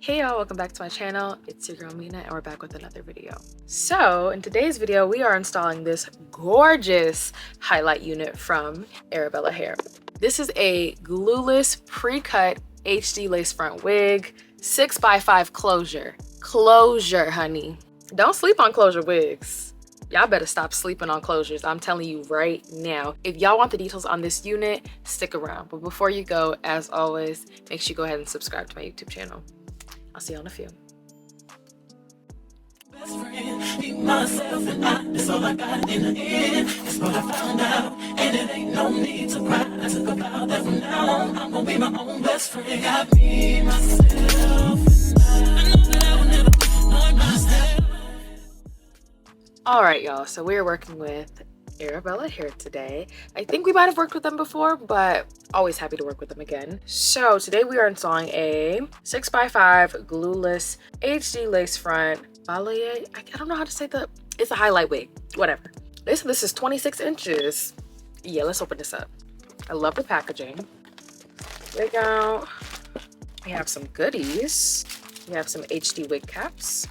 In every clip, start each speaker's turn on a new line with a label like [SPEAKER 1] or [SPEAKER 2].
[SPEAKER 1] Hey y'all, welcome back to my channel. It's your girl Mena and we're back with another video. So in today's video, we are installing this gorgeous highlight unit from Arabella Hair. This is a glueless pre-cut HD lace front wig, 6x5 closure. Closure, honey. Don't sleep on closure wigs. Y'all better stop sleeping on closures. I'm telling you right now. If y'all want the details on this unit, stick around. But before you go, as always, make sure you go ahead and subscribe to my YouTube channel. I'll see you on a few. Best friend, be myself and that's all I got in the end. That's what I found out, and it ain't no need to cry. I took a vow that from now on, I'm gonna be my own best friend. Got me, myself, and I know that I will never find myself. All right, y'all, so we're working with Arabella Hair today. I think we might have worked with them before, but always happy to work with them again. So today we are installing a 6x5 glueless HD lace front balayage. I don't know how to say it's a highlight wig, whatever. This is 26 inches. Yeah, let's open this up. I love the packaging. Wig out. We have some goodies. We have some HD wig caps,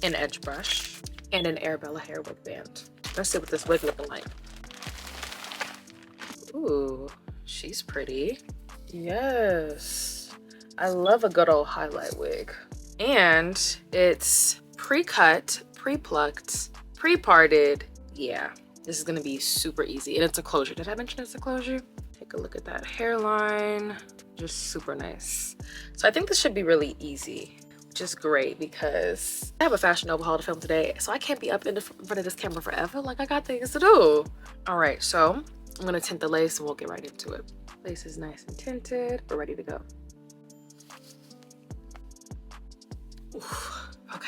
[SPEAKER 1] an edge brush, and an Arabella Hair wig band. Let's see what this wig looking like. Ooh, she's pretty. Yes, I love a good old highlight wig. And it's pre-cut, pre-plucked, pre-parted. Yeah, this is gonna be super easy. And it's a closure. Did I mention it's a closure? Take a look at that hairline. Just super nice. So I think this should be really easy, which is great because I have a Fashion Nova haul to film today, so I can't be up in front of this camera forever. Like, I got things to do. All right, so I'm gonna tint the lace and we'll get right into it. Lace is nice and tinted. We're ready to go. Oof, okay.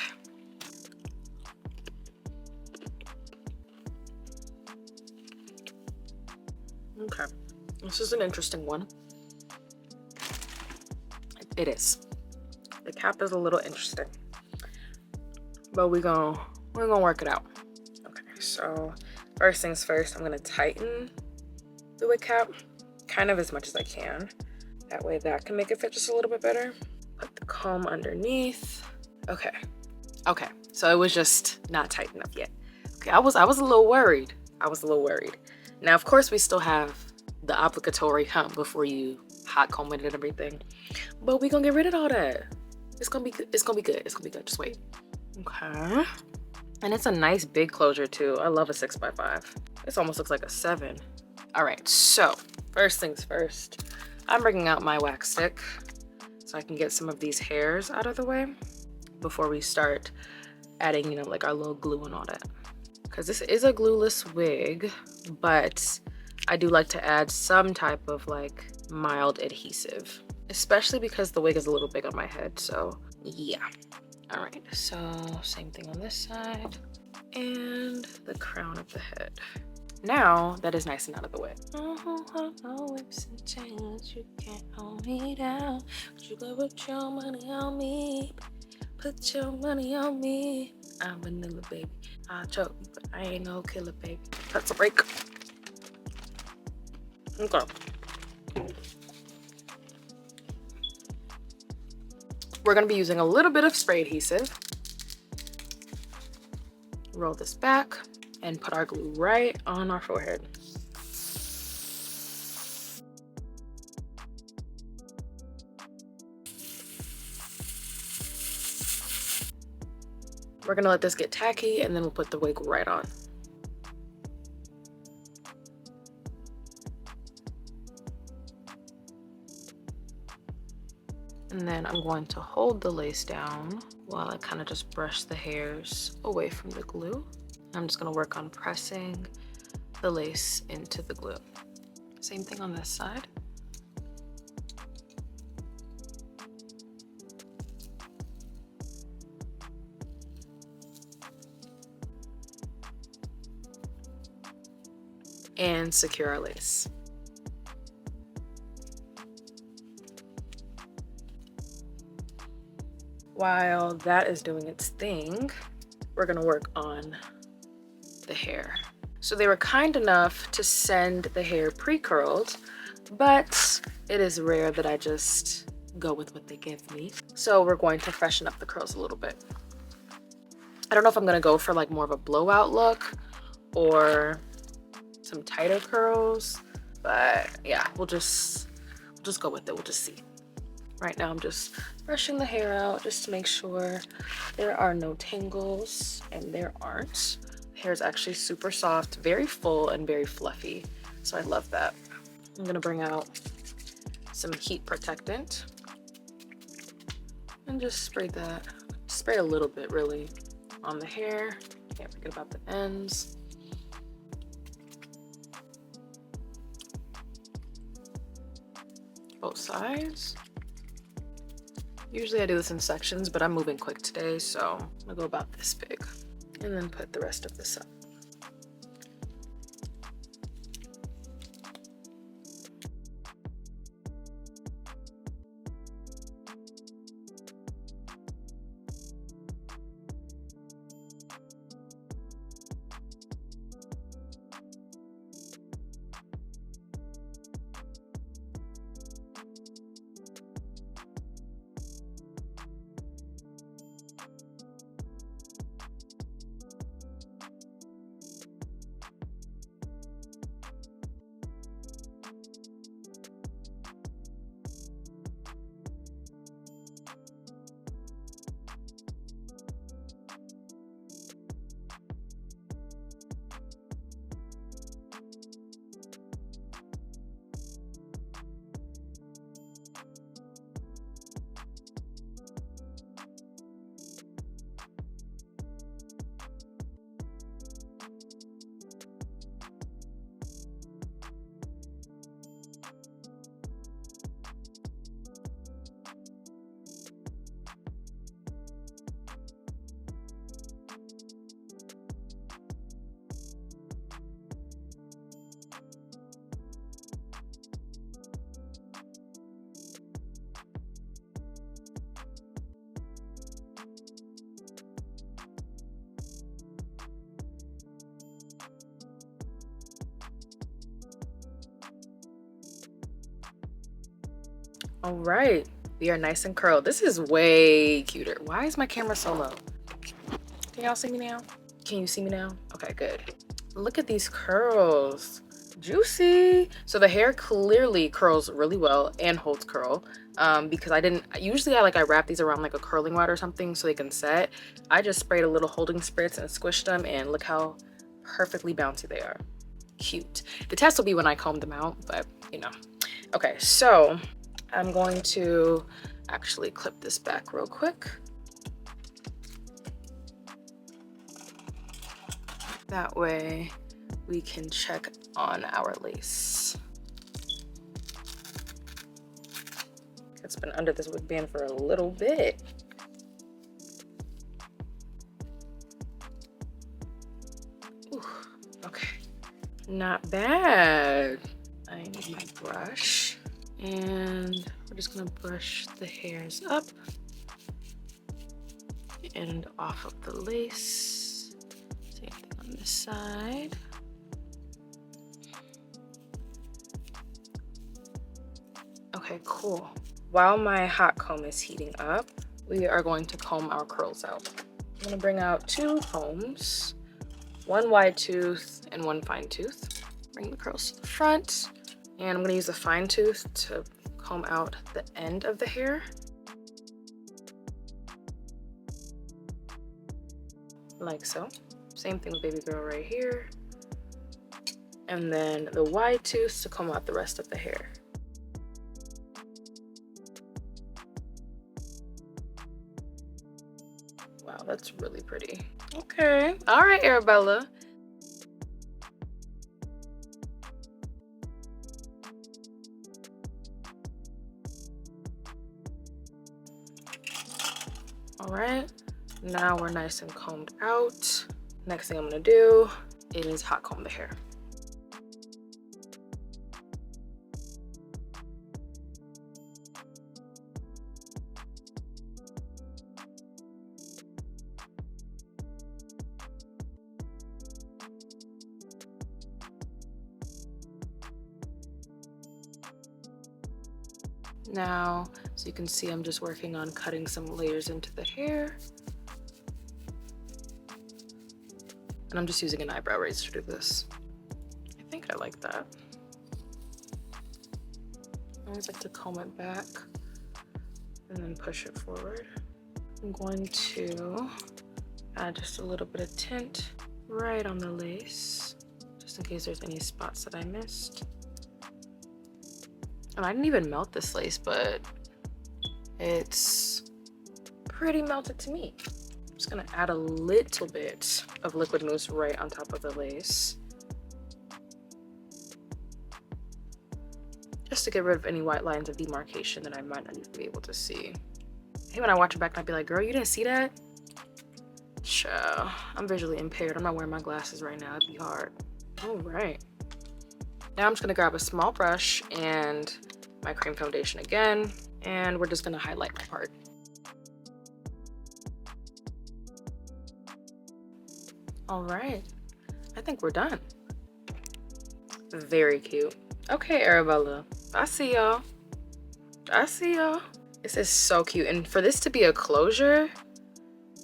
[SPEAKER 1] Okay, this is an interesting one. It is. The cap is a little interesting, but we're gonna work it out. Okay, so first things first, I'm gonna tighten the wig cap kind of as much as I can. That way that can make it fit just a little bit better. Put the comb underneath. Okay, so it was just not tight enough yet. Okay, I was a little worried. Now, of course, we still have the obligatory hump before you hot comb it and everything, but we're gonna get rid of all that. It's gonna be good. It's gonna be good. Just wait. Okay. And it's a nice big closure too. I love a 6x5. This almost looks like a 7. All right, so first things first, I'm bringing out my wax stick so I can get some of these hairs out of the way before we start adding, like our little glue and all that. Because this is a glueless wig, but I do like to add some type of like mild adhesive, especially because the wig is a little big on my head, so yeah. All right, so same thing on this side and the crown of the head. Now that is nice and out of the way. Whips and chains, you can't hold me down. You go put your money on me. Put your money on me. I'm vanilla, baby. I'll choke you, but I ain't no killer, baby. That's a break. Okay. We're gonna be using a little bit of spray adhesive. Roll this back and put our glue right on our forehead. We're gonna let this get tacky and then we'll put the wig right on. And then I'm going to hold the lace down while I kind of just brush the hairs away from the glue. I'm just gonna work on pressing the lace into the glue. Same thing on this side. And secure our lace. While that is doing its thing, we're gonna work on the hair. So they were kind enough to send the hair pre-curled, but it is rare that I just go with what they give me. So we're going to freshen up the curls a little bit. I don't know if I'm gonna go for like more of a blowout look or some tighter curls, but yeah, we'll just go with it. We'll just see. Right now I'm just brushing the hair out just to make sure there are no tangles, and there aren't. The hair is actually super soft, very full, and very fluffy, so I love that. I'm gonna bring out some heat protectant and just spray that. Spray a little bit really on the hair. Can't forget about the ends. Both sides. Usually I do this in sections, but I'm moving quick today, so I'm gonna go about this big and then put the rest of this up. All right, we are nice and curled. This is way cuter. Why is my camera so low? Can y'all see me now? Can you see me now? Okay, good. Look at these curls. Juicy. So the hair clearly curls really well and holds curl, because usually I wrap these around like a curling rod or something so they can set. I just sprayed a little holding spritz and squished them, and look how perfectly bouncy they are. Cute. The test will be when I comb them out, but you know. Okay, so I'm going to actually clip this back real quick. That way we can check on our lace. It's been under this wig band for a little bit. Ooh, okay, not bad. I need my brush, and we're just gonna brush the hairs up and off of the lace. Same thing on this side. Okay, cool. While my hot comb is heating up, we are going to comb our curls out. I'm gonna bring out 2 combs, one wide tooth and one fine tooth. Bring the curls to the front, and I'm gonna use a fine tooth to comb out the end of the hair. Like so. Same thing with baby girl right here. And then the wide tooth to comb out the rest of the hair. Wow, that's really pretty. Okay, all right, Arabella. All right, now we're nice and combed out. Next thing I'm gonna do is hot comb the hair. Now, So you can see I'm just working on cutting some layers into the hair. And I'm just using an eyebrow razor to do this. I think I like that. I always like to comb it back and then push it forward. I'm going to add just a little bit of tint right on the lace, just in case there's any spots that I missed. And I didn't even melt this lace, but it's pretty melted to me. I'm just gonna add a little bit of liquid mousse right on top of the lace, just to get rid of any white lines of demarcation that I might not even be able to see. Hey, when I watch it back, I'd be like, girl, you didn't see that? Child, I'm visually impaired. I'm not wearing my glasses right now. It'd be hard. All right. Now I'm just gonna grab a small brush and my cream foundation again, and we're just gonna highlight my part. All right, I think we're done. Very cute. Okay, Arabella, I see y'all. I see y'all. This is so cute, and for this to be a closure,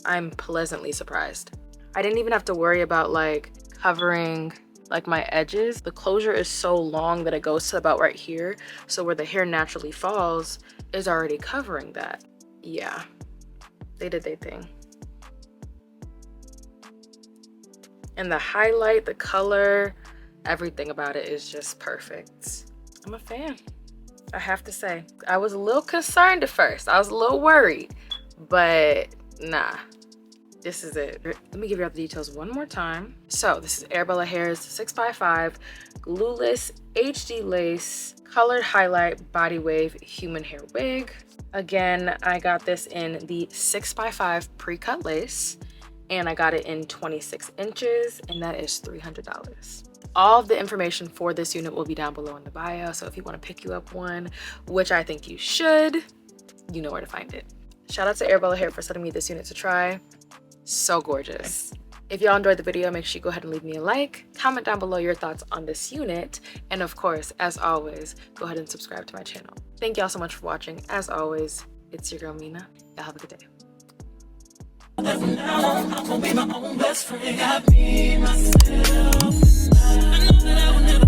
[SPEAKER 1] I'm pleasantly surprised. I didn't even have to worry about like covering like my edges. The closure is so long that it goes to about right here, so where the hair naturally falls is already covering that. Yeah, they did their thing. And the highlight, the color, everything about it is just perfect. I'm a fan, I have to say. I was a little concerned at first. I was a little worried, but nah, this is it. Let me give you all the details one more time. So this is Arabella Hair's 6x5 Glueless HD Lace Colored Highlight Body Wave Human Hair Wig. Again, I got this in the 6x5 pre-cut lace, and I got it in 26 inches, and that is $300. All of the information for this unit will be down below in the bio, so if you want to pick you up one, which I think you should, you know where to find it. Shout out to Arabella Hair for sending me this unit to try. So gorgeous. If y'all enjoyed the video, make sure you go ahead and leave me a like, comment down below your thoughts on this unit, and of course, as always, go ahead and subscribe to my channel. Thank y'all so much for watching. As always, it's your girl Mena. Y'all have a good day. I'm gonna be my own best friend. Got me, myself, I know that I will never